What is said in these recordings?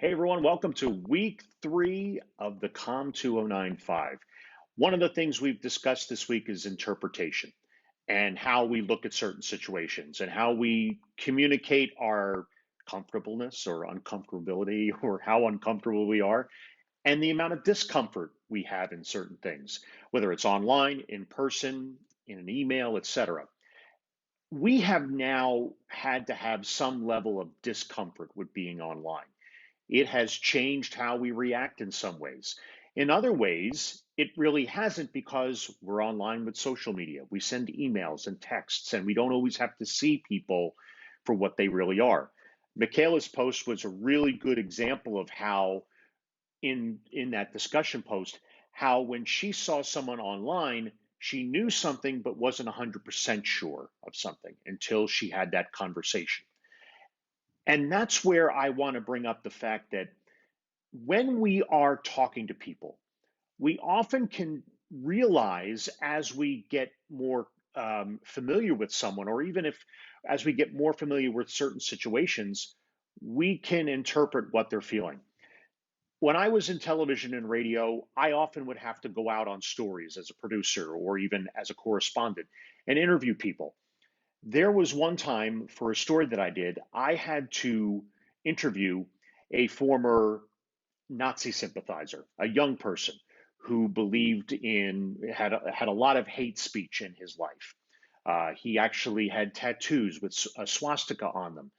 Hey everyone, welcome to week 3 of the COMM 2095. One of the things we've discussed this week is interpretation and how we look at certain situations and how we communicate our comfortableness or uncomfortability or how uncomfortable we are and the amount of discomfort we have in certain things, whether it's online, in person, in an email, etc. We have now had to have some level of discomfort with being online. It has changed how we react in some ways. In other ways, it really hasn't because we're online with social media. We send emails and texts, and we don't always have to see people for what they really are. Michaela's post was a really good example of how, in that discussion post, how when she saw someone online, she knew something but wasn't 100% sure of something until she had that conversation. And that's where I want to bring up the fact that when we are talking to people, we often can realize as we get more familiar with someone, or even if as we get more familiar with certain situations, we can interpret what they're feeling. When I was in television and radio, I often would have to go out on stories as a producer or even as a correspondent and interview people. There was one time for a story that I did, I had to interview a former Nazi sympathizer, a young person who believed in had a lot of hate speech in his life. He actually had tattoos with a swastika on them.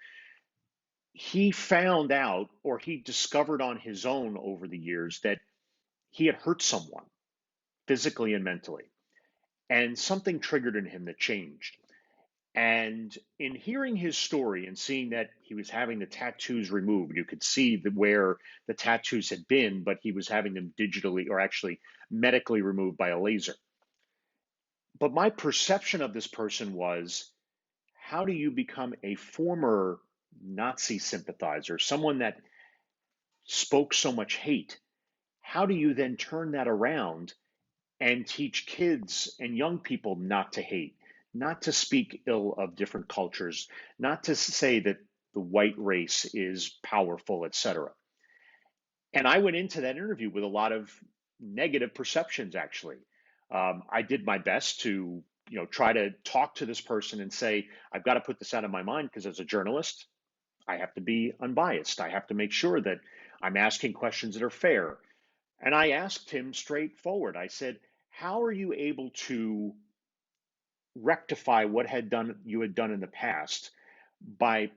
He found out, or he discovered on his own over the years, that he had hurt someone physically and mentally, and something triggered in him that changed. And in hearing his story and seeing that he was having the tattoos removed, you could see where the tattoos had been, but he was having them digitally or actually medically removed by a laser. But my perception of this person was, how do you become a former Nazi sympathizer, someone that spoke so much hate? How do you then turn that around and teach kids and young people not to hate, not to speak ill of different cultures, not to say that the white race is powerful, etc. And I went into that interview with a lot of negative perceptions, actually. I did my best to, try to talk to this person and say, I've got to put this out of my mind because as a journalist, I have to be unbiased. I have to make sure that I'm asking questions that are fair. And I asked him straightforward. I said, how are you able to rectify what you had done in the past by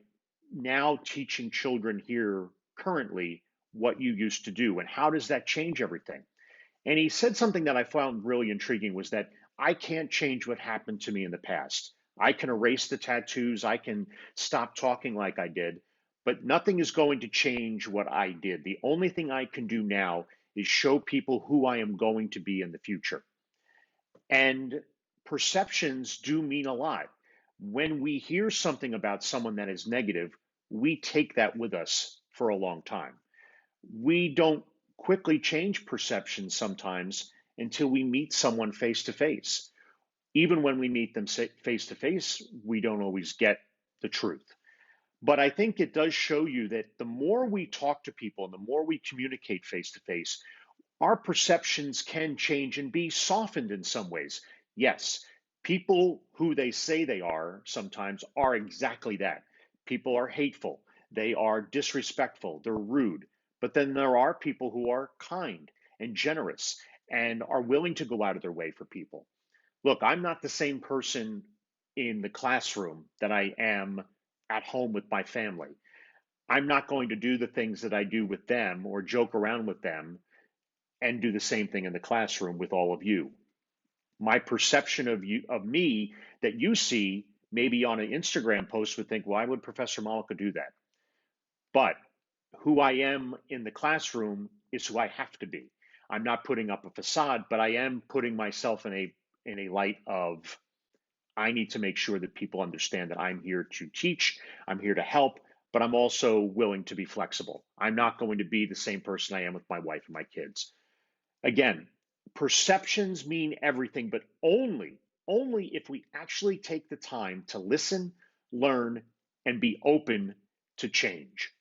now teaching children here currently what you used to do, and how does that change everything? And he said something that I found really intriguing, was that I can't change what happened to me in the past. I can erase the tattoos, I can stop talking like I did, but nothing is going to change what I did. The only thing I can do now is show people who I am going to be in the future. And perceptions do mean a lot. When we hear something about someone that is negative, we take that with us for a long time. We don't quickly change perceptions sometimes until we meet someone face to face. Even when we meet them face to face, we don't always get the truth. But I think it does show you that the more we talk to people and the more we communicate face to face, our perceptions can change and be softened in some ways. Yes, people who they say they are sometimes are exactly that. People are hateful, they are disrespectful, they're rude. But then there are people who are kind and generous and are willing to go out of their way for people. Look, I'm not the same person in the classroom that I am at home with my family. I'm not going to do the things that I do with them or joke around with them and do the same thing in the classroom with all of you. My perception of me that you see maybe on an Instagram post would think, why would Professor Mollica do that? But who I am in the classroom is who I have to be. I'm not putting up a facade, but I am putting myself in a light of, I need to make sure that people understand that I'm here to teach, I'm here to help, but I'm also willing to be flexible. I'm not going to be the same person I am with my wife and my kids. Again, perceptions mean everything, but only if we actually take the time to listen, learn, and be open to change.